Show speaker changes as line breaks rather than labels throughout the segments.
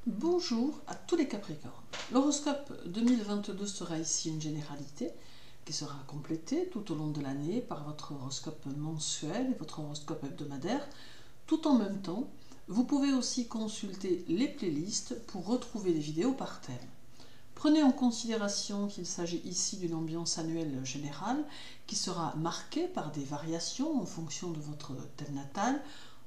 Bonjour à tous les Capricornes. L'horoscope 2022 sera ici une généralité qui sera complétée tout au long de l'année par votre horoscope mensuel et votre horoscope hebdomadaire. Tout en même temps, vous pouvez aussi consulter les playlists pour retrouver les vidéos par thème. Prenez en considération qu'il s'agit ici d'une ambiance annuelle générale qui sera marquée par des variations en fonction de votre thème natal.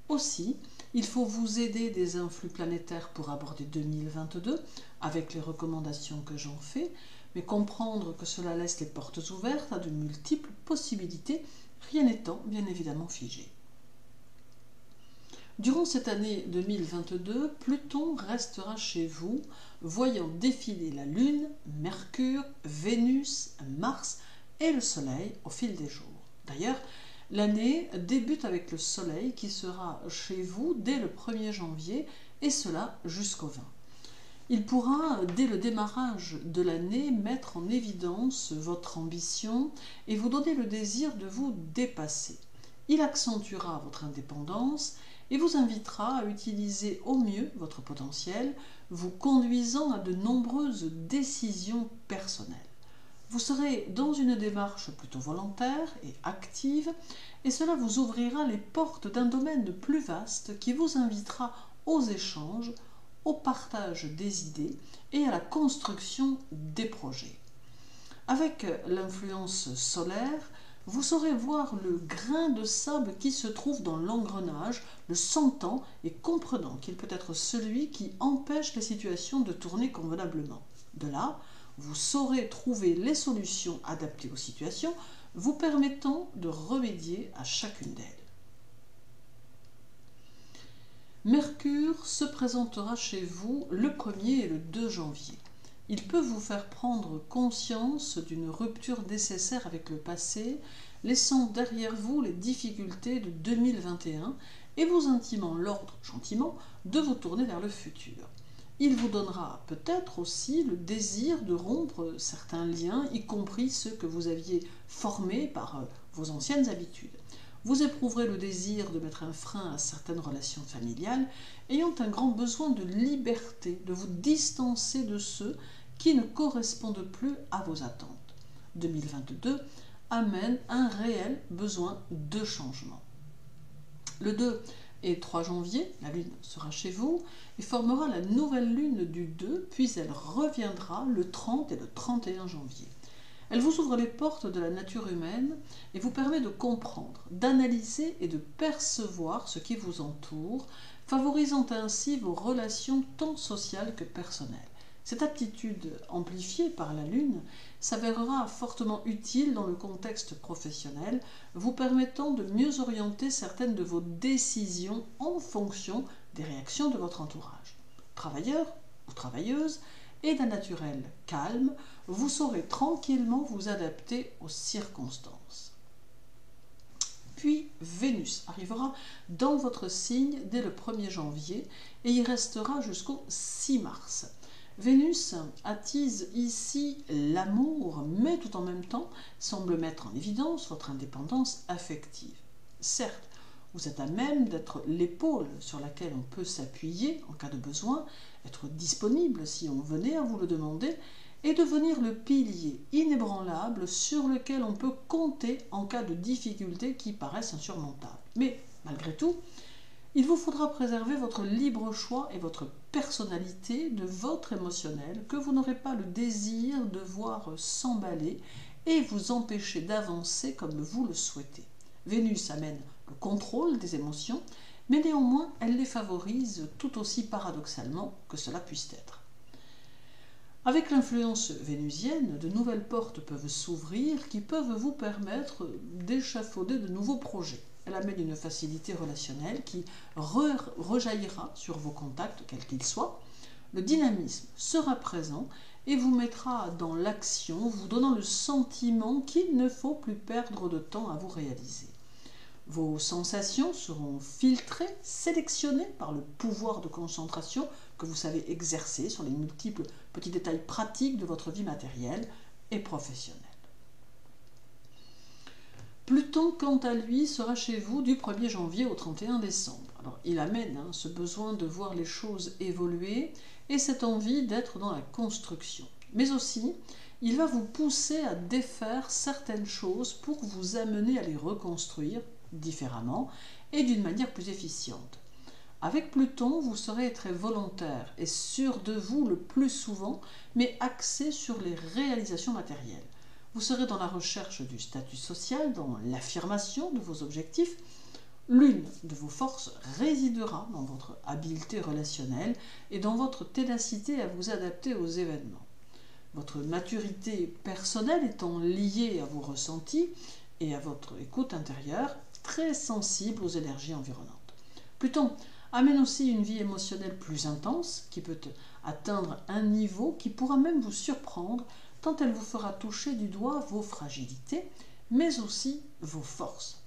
Aussi, il faut vous aider des influx planétaires pour aborder 2022 avec les recommandations que j'en fais, mais comprendre que cela laisse les portes ouvertes à de multiples possibilités, rien n'étant bien évidemment figé. Durant cette année 2022, Pluton restera chez vous, voyant défiler la Lune, Mercure, Vénus, Mars et le Soleil au fil des jours. D'ailleurs, l'année débute avec le Soleil qui sera chez vous dès le 1er janvier et cela jusqu'au 20. Il pourra, dès le démarrage de l'année, mettre en évidence votre ambition et vous donner le désir de vous dépasser. Il accentuera votre indépendance et vous invitera à utiliser au mieux votre potentiel, vous conduisant à de nombreuses décisions personnelles. Vous serez dans une démarche plutôt volontaire et active et cela vous ouvrira les portes d'un domaine plus vaste qui vous invitera aux échanges, au partage des idées et à la construction des projets. Avec l'influence solaire, vous saurez voir le grain de sable qui se trouve dans l'engrenage, le sentant et comprenant qu'il peut être celui qui empêche les situations de tourner convenablement. De là, vous saurez trouver les solutions adaptées aux situations, vous permettant de remédier à chacune d'elles. Mercure se présentera chez vous le 1er et le 2 janvier. Il peut vous faire prendre conscience d'une rupture nécessaire avec le passé, laissant derrière vous les difficultés de 2021 et vous intimant l'ordre, gentiment, de vous tourner vers le futur. Il vous donnera peut-être aussi le désir de rompre certains liens, y compris ceux que vous aviez formés par vos anciennes habitudes. Vous éprouverez le désir de mettre un frein à certaines relations familiales, ayant un grand besoin de liberté, de vous distancer de ceux qui ne correspondent plus à vos attentes. 2022 amène un réel besoin de changement. Le 2 et 3 janvier, la Lune sera chez vous et formera la nouvelle Lune du 2, puis elle reviendra le 30 et le 31 janvier. Elle vous ouvre les portes de la nature humaine et vous permet de comprendre, d'analyser et de percevoir ce qui vous entoure, favorisant ainsi vos relations tant sociales que personnelles. Cette aptitude amplifiée par la Lune s'avérera fortement utile dans le contexte professionnel, vous permettant de mieux orienter certaines de vos décisions en fonction des réactions de votre entourage. Travailleur ou travailleuse et d'un naturel calme, vous saurez tranquillement vous adapter aux circonstances. Puis Vénus arrivera dans votre signe dès le 1er janvier et y restera jusqu'au 6 mars. Vénus attise ici l'amour, mais tout en même temps semble mettre en évidence votre indépendance affective. Certes, vous êtes à même d'être l'épaule sur laquelle on peut s'appuyer en cas de besoin, être disponible si on venait à vous le demander, et devenir le pilier inébranlable sur lequel on peut compter en cas de difficultés qui paraissent insurmontables. Mais malgré tout, il vous faudra préserver votre libre choix et votre personnalité de votre émotionnel que vous n'aurez pas le désir de voir s'emballer et vous empêcher d'avancer comme vous le souhaitez. Vénus amène le contrôle des émotions, mais néanmoins elle les favorise tout aussi paradoxalement que cela puisse être. Avec l'influence vénusienne, de nouvelles portes peuvent s'ouvrir qui peuvent vous permettre d'échafauder de nouveaux projets. Elle amène une facilité relationnelle qui rejaillira sur vos contacts, quels qu'ils soient. Le dynamisme sera présent et vous mettra dans l'action, vous donnant le sentiment qu'il ne faut plus perdre de temps à vous réaliser. Vos sensations seront filtrées, sélectionnées par le pouvoir de concentration que vous savez exercer sur les multiples petits détails pratiques de votre vie matérielle et professionnelle. Pluton, quant à lui, sera chez vous du 1er janvier au 31 décembre. Alors, il amène ce besoin de voir les choses évoluer et cette envie d'être dans la construction. Mais aussi, il va vous pousser à défaire certaines choses pour vous amener à les reconstruire différemment et d'une manière plus efficiente. Avec Pluton, vous serez très volontaire et sûr de vous le plus souvent, mais axé sur les réalisations matérielles. Vous serez dans la recherche du statut social, dans l'affirmation de vos objectifs. L'une de vos forces résidera dans votre habileté relationnelle et dans votre ténacité à vous adapter aux événements. Votre maturité personnelle étant liée à vos ressentis et à votre écoute intérieure, très sensible aux énergies environnantes. Pluton amène aussi une vie émotionnelle plus intense, qui peut atteindre un niveau qui pourra même vous surprendre, tant elle vous fera toucher du doigt vos fragilités, mais aussi vos forces.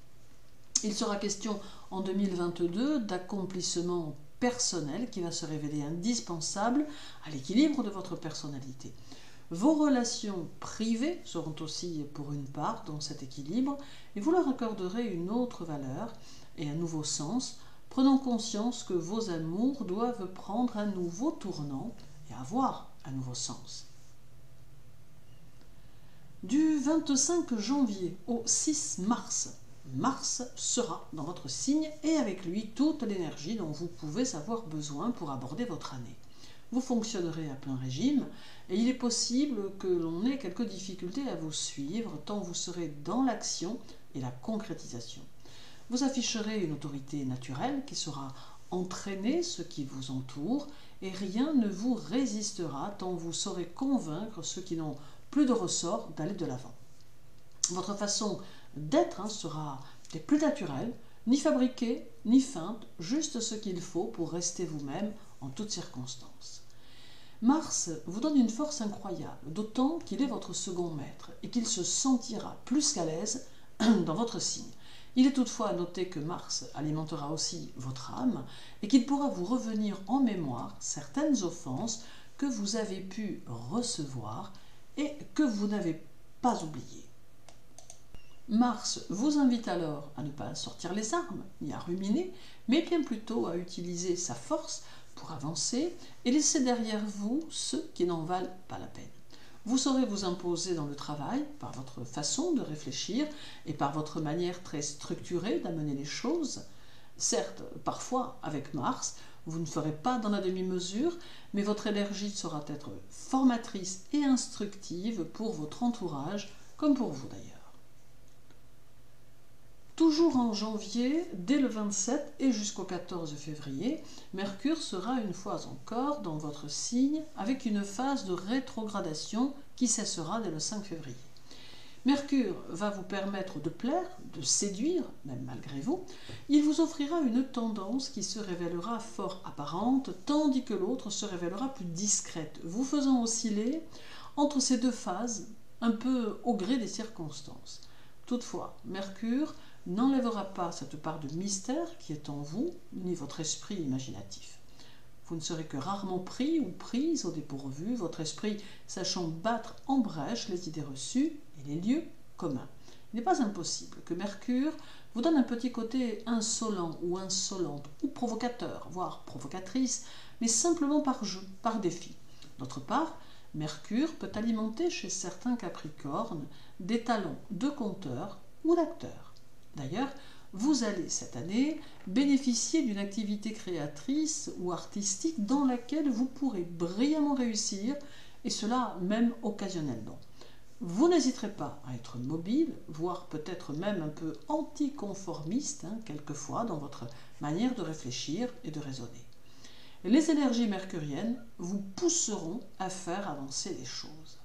Il sera question en 2022 d'accomplissement personnel qui va se révéler indispensable à l'équilibre de votre personnalité. Vos relations privées seront aussi pour une part dans cet équilibre et vous leur accorderez une autre valeur et un nouveau sens, prenant conscience que vos amours doivent prendre un nouveau tournant et avoir un nouveau sens. Du 25 janvier au 6 mars, Mars sera dans votre signe et avec lui toute l'énergie dont vous pouvez avoir besoin pour aborder votre année. Vous fonctionnerez à plein régime et il est possible que l'on ait quelques difficultés à vous suivre tant vous serez dans l'action et la concrétisation. Vous afficherez une autorité naturelle qui saura entraîner ce qui vous entoure et rien ne vous résistera tant vous saurez convaincre ceux qui n'ont plus de ressort d'aller de l'avant. Votre façon d'être sera des plus naturelle, ni fabriquée, ni feinte, juste ce qu'il faut pour rester vous-même en toutes circonstances. Mars vous donne une force incroyable, d'autant qu'il est votre second maître et qu'il se sentira plus qu'à l'aise dans votre signe. Il est toutefois à noter que Mars alimentera aussi votre âme et qu'il pourra vous revenir en mémoire certaines offenses que vous avez pu recevoir et que vous n'avez pas oubliées. Mars vous invite alors à ne pas sortir les armes, ni à ruminer, mais bien plutôt à utiliser sa force pour avancer et laisser derrière vous ceux qui n'en valent pas la peine. Vous saurez vous imposer dans le travail par votre façon de réfléchir et par votre manière très structurée d'amener les choses. Certes, parfois, avec Mars, vous ne ferez pas dans la demi-mesure, mais votre énergie saura être formatrice et instructive pour votre entourage, comme pour vous d'ailleurs. Toujours en janvier, dès le 27 et jusqu'au 14 février, Mercure sera une fois encore dans votre signe avec une phase de rétrogradation qui cessera dès le 5 février. Mercure va vous permettre de plaire, de séduire, même malgré vous. Il vous offrira une tendance qui se révélera fort apparente, tandis que l'autre se révélera plus discrète, vous faisant osciller entre ces deux phases, un peu au gré des circonstances. Toutefois, Mercure n'enlèvera pas cette part de mystère qui est en vous, ni votre esprit imaginatif. Vous ne serez que rarement pris ou prise au dépourvu, votre esprit sachant battre en brèche les idées reçues et les lieux communs. Il n'est pas impossible que Mercure vous donne un petit côté insolent ou insolente, ou provocateur, voire provocatrice, mais simplement par jeu, par défi. D'autre part, Mercure peut alimenter chez certains Capricornes des talents de conteur ou d'acteur. D'ailleurs, vous allez cette année bénéficier d'une activité créatrice ou artistique dans laquelle vous pourrez brillamment réussir, et cela même occasionnellement. Vous n'hésiterez pas à être mobile, voire peut-être même un peu anticonformiste, quelquefois, dans votre manière de réfléchir et de raisonner. Les énergies mercuriennes vous pousseront à faire avancer les choses.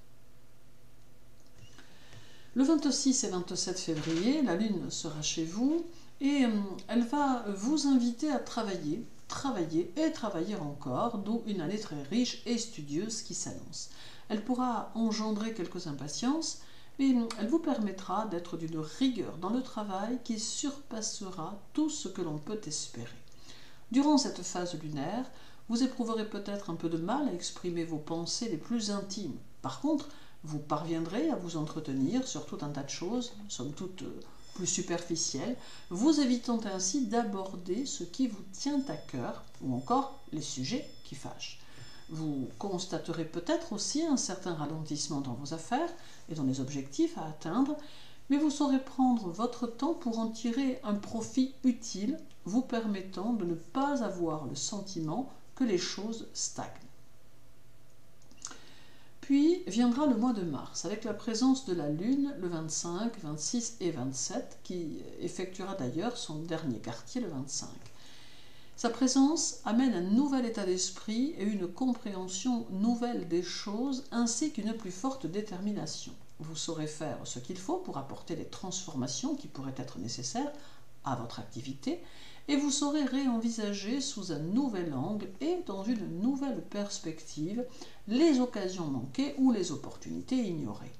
Le 26 et 27 février, la Lune sera chez vous et elle va vous inviter à travailler et travailler encore, d'où une année très riche et studieuse qui s'annonce. Elle pourra engendrer quelques impatiences, mais elle vous permettra d'être d'une rigueur dans le travail qui surpassera tout ce que l'on peut espérer. Durant cette phase lunaire, vous éprouverez peut-être un peu de mal à exprimer vos pensées les plus intimes. Par contre, vous parviendrez à vous entretenir sur tout un tas de choses, somme toute plus superficielle, vous évitant ainsi d'aborder ce qui vous tient à cœur ou encore les sujets qui fâchent. Vous constaterez peut-être aussi un certain ralentissement dans vos affaires et dans les objectifs à atteindre, mais vous saurez prendre votre temps pour en tirer un profit utile, vous permettant de ne pas avoir le sentiment que les choses stagnent. Puis viendra le mois de mars, avec la présence de la Lune le 25, 26 et 27, qui effectuera d'ailleurs son dernier quartier le 25. Sa présence amène un nouvel état d'esprit et une compréhension nouvelle des choses, ainsi qu'une plus forte détermination. Vous saurez faire ce qu'il faut pour apporter les transformations qui pourraient être nécessaires à votre activité, et vous saurez réenvisager sous un nouvel angle et dans une nouvelle perspective les occasions manquées ou les opportunités ignorées.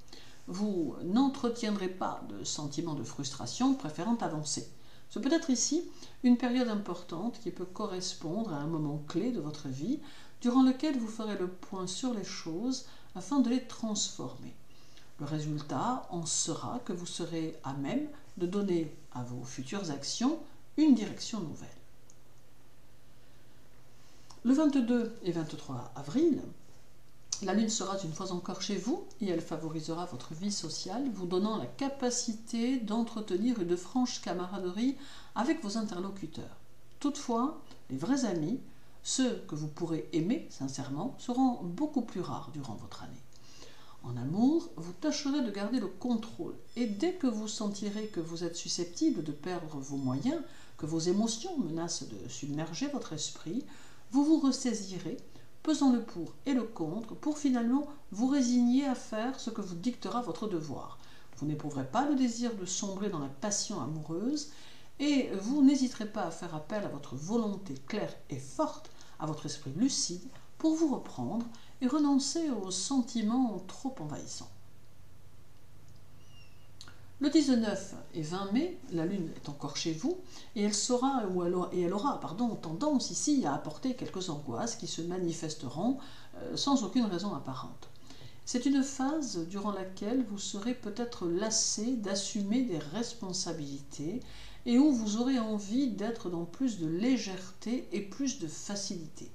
Vous n'entretiendrez pas de sentiment de frustration, préférant avancer. Ce peut être ici une période importante qui peut correspondre à un moment clé de votre vie, durant lequel vous ferez le point sur les choses afin de les transformer. Le résultat en sera que vous serez à même de donner à vos futures actions une direction nouvelle. Le 22 et 23 avril, la Lune sera une fois encore chez vous et elle favorisera votre vie sociale, vous donnant la capacité d'entretenir une franche camaraderie avec vos interlocuteurs. Toutefois, les vrais amis, ceux que vous pourrez aimer sincèrement, seront beaucoup plus rares durant votre année. En amour, vous tâcherez de garder le contrôle et dès que vous sentirez que vous êtes susceptible de perdre vos moyens, que vos émotions menacent de submerger votre esprit, vous vous ressaisirez, pesant le pour et le contre, pour finalement vous résigner à faire ce que vous dictera votre devoir. Vous n'éprouverez pas le désir de sombrer dans la passion amoureuse et vous n'hésiterez pas à faire appel à votre volonté claire et forte, à votre esprit lucide, pour vous reprendre et renoncer aux sentiments trop envahissants. Le 19 et 20 mai, la Lune est encore chez vous et elle aura tendance ici à apporter quelques angoisses qui se manifesteront sans aucune raison apparente. C'est une phase durant laquelle vous serez peut-être lassé d'assumer des responsabilités et où vous aurez envie d'être dans plus de légèreté et plus de facilité.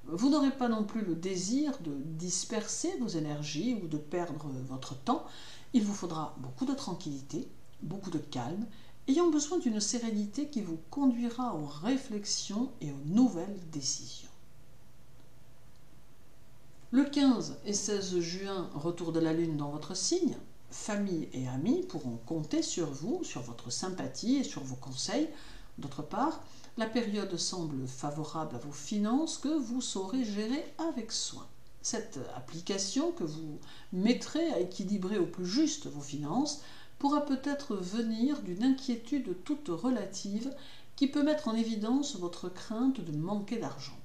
Vous n'aurez pas non plus le désir de disperser vos énergies ou de perdre votre temps. Il vous faudra beaucoup de tranquillité, beaucoup de calme, ayant besoin d'une sérénité qui vous conduira aux réflexions et aux nouvelles décisions. Le 15 et 16 juin, retour de la Lune dans votre signe. Famille et amis pourront compter sur vous, sur votre sympathie et sur vos conseils. D'autre part, la période semble favorable à vos finances que vous saurez gérer avec soin. Cette application que vous mettrez à équilibrer au plus juste vos finances pourra peut-être venir d'une inquiétude toute relative qui peut mettre en évidence votre crainte de manquer d'argent.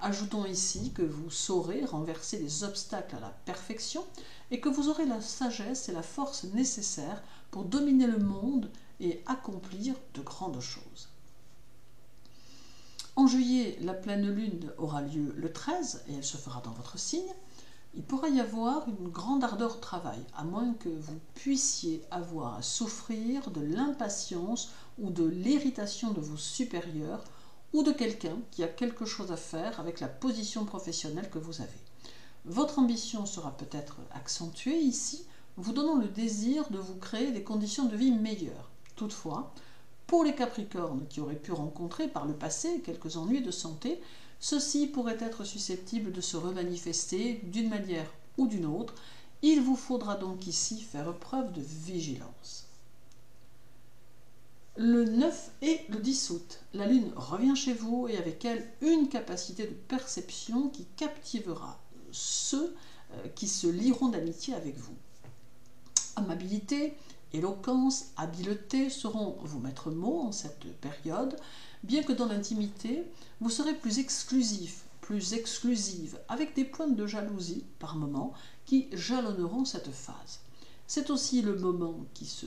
Ajoutons ici que vous saurez renverser les obstacles à la perfection et que vous aurez la sagesse et la force nécessaires pour dominer le monde et accomplir de grandes choses. En juillet, la pleine lune aura lieu le 13 et elle se fera dans votre signe. Il pourra y avoir une grande ardeur au travail, à moins que vous puissiez avoir à souffrir de l'impatience ou de l'irritation de vos supérieurs ou de quelqu'un qui a quelque chose à faire avec la position professionnelle que vous avez. Votre ambition sera peut-être accentuée ici, vous donnant le désir de vous créer des conditions de vie meilleures. Toutefois, pour les Capricornes qui auraient pu rencontrer par le passé quelques ennuis de santé, ceux-ci pourraient être susceptibles de se remanifester d'une manière ou d'une autre. Il vous faudra donc ici faire preuve de vigilance. Le 9 et le 10 août, la Lune revient chez vous et avec elle une capacité de perception qui captivera ceux qui se lieront d'amitié avec vous. Amabilité, éloquence, habileté seront vos maîtres mots en cette période, bien que dans l'intimité, vous serez plus exclusif, plus exclusive, avec des pointes de jalousie par moments qui jalonneront cette phase. C'est aussi le moment qui se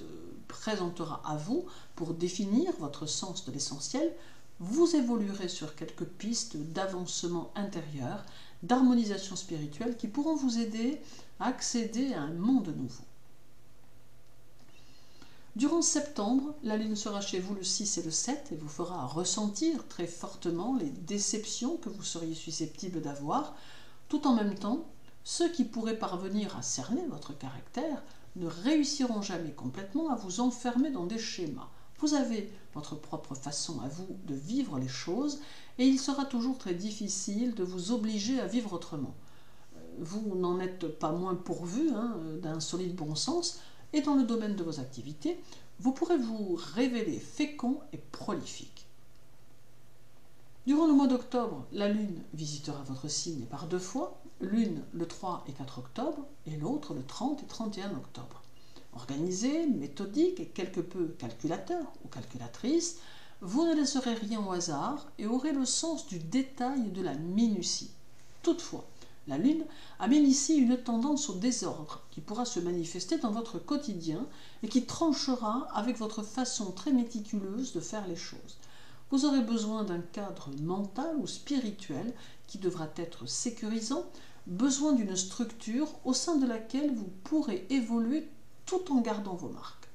présentera à vous pour définir votre sens de l'essentiel. Vous évoluerez sur quelques pistes d'avancement intérieur, d'harmonisation spirituelle qui pourront vous aider à accéder à un monde nouveau. Durant septembre, la Lune sera chez vous le 6 et le 7 et vous fera ressentir très fortement les déceptions que vous seriez susceptible d'avoir, tout en même temps, ceux qui pourraient parvenir à cerner votre caractère ne réussiront jamais complètement à vous enfermer dans des schémas. Vous avez votre propre façon à vous de vivre les choses et il sera toujours très difficile de vous obliger à vivre autrement. Vous n'en êtes pas moins pourvu d'un solide bon sens et dans le domaine de vos activités, vous pourrez vous révéler fécond et prolifique. Durant le mois d'octobre, la Lune visitera votre signe par 2 fois, l'une le 3 et 4 octobre et l'autre le 30 et 31 octobre. Organisé, méthodique et quelque peu calculateur ou calculatrice, vous ne laisserez rien au hasard et aurez le sens du détail et de la minutie. Toutefois, la Lune a même ici une tendance au désordre qui pourra se manifester dans votre quotidien et qui tranchera avec votre façon très méticuleuse de faire les choses. Vous aurez besoin d'un cadre mental ou spirituel qui devra être sécurisant, besoin d'une structure au sein de laquelle vous pourrez évoluer tout en gardant vos marques.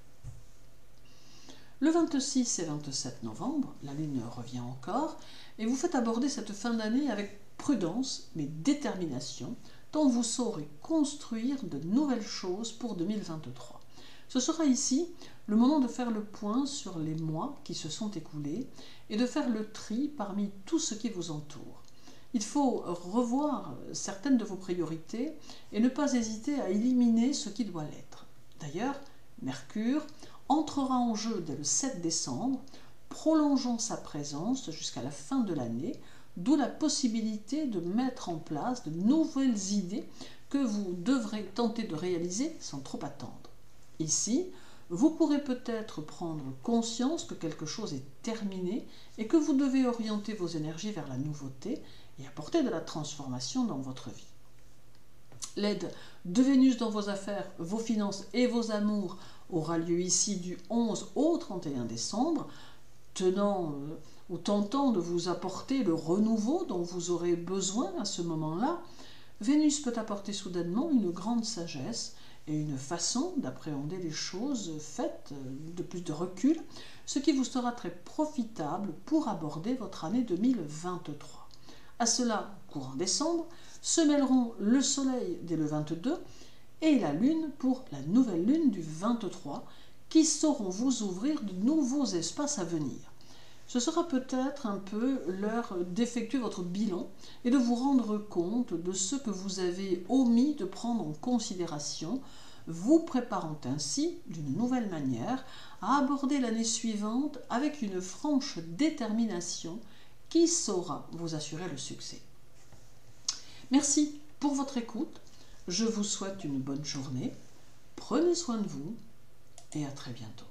Le 26 et 27 novembre, la Lune revient encore et vous fait aborder cette fin d'année avec prudence mais détermination, tant vous saurez construire de nouvelles choses pour 2023. Ce sera ici le moment de faire le point sur les mois qui se sont écoulés et de faire le tri parmi tout ce qui vous entoure. Il faut revoir certaines de vos priorités et ne pas hésiter à éliminer ce qui doit l'être. D'ailleurs, Mercure entrera en jeu dès le 7 décembre, prolongeant sa présence jusqu'à la fin de l'année, d'où la possibilité de mettre en place de nouvelles idées que vous devrez tenter de réaliser sans trop attendre. Ici, vous pourrez peut-être prendre conscience que quelque chose est terminé et que vous devez orienter vos énergies vers la nouveauté et apporter de la transformation dans votre vie. L'aide de Vénus dans vos affaires, vos finances et vos amours aura lieu ici du 11 au 31 décembre, tenant ou tentant de vous apporter le renouveau dont vous aurez besoin à ce moment-là. Vénus peut apporter soudainement une grande sagesse et une façon d'appréhender les choses faites de plus de recul, ce qui vous sera très profitable pour aborder votre année 2023. À cela, courant décembre, se mêleront le Soleil dès le 22 et la Lune pour la nouvelle Lune du 23 qui sauront vous ouvrir de nouveaux espaces à venir. Ce sera peut-être un peu l'heure d'effectuer votre bilan et de vous rendre compte de ce que vous avez omis de prendre en considération, vous préparant ainsi d'une nouvelle manière à aborder l'année suivante avec une franche détermination qui saura vous assurer le succès. Merci pour votre écoute, je vous souhaite une bonne journée, prenez soin de vous et à très bientôt.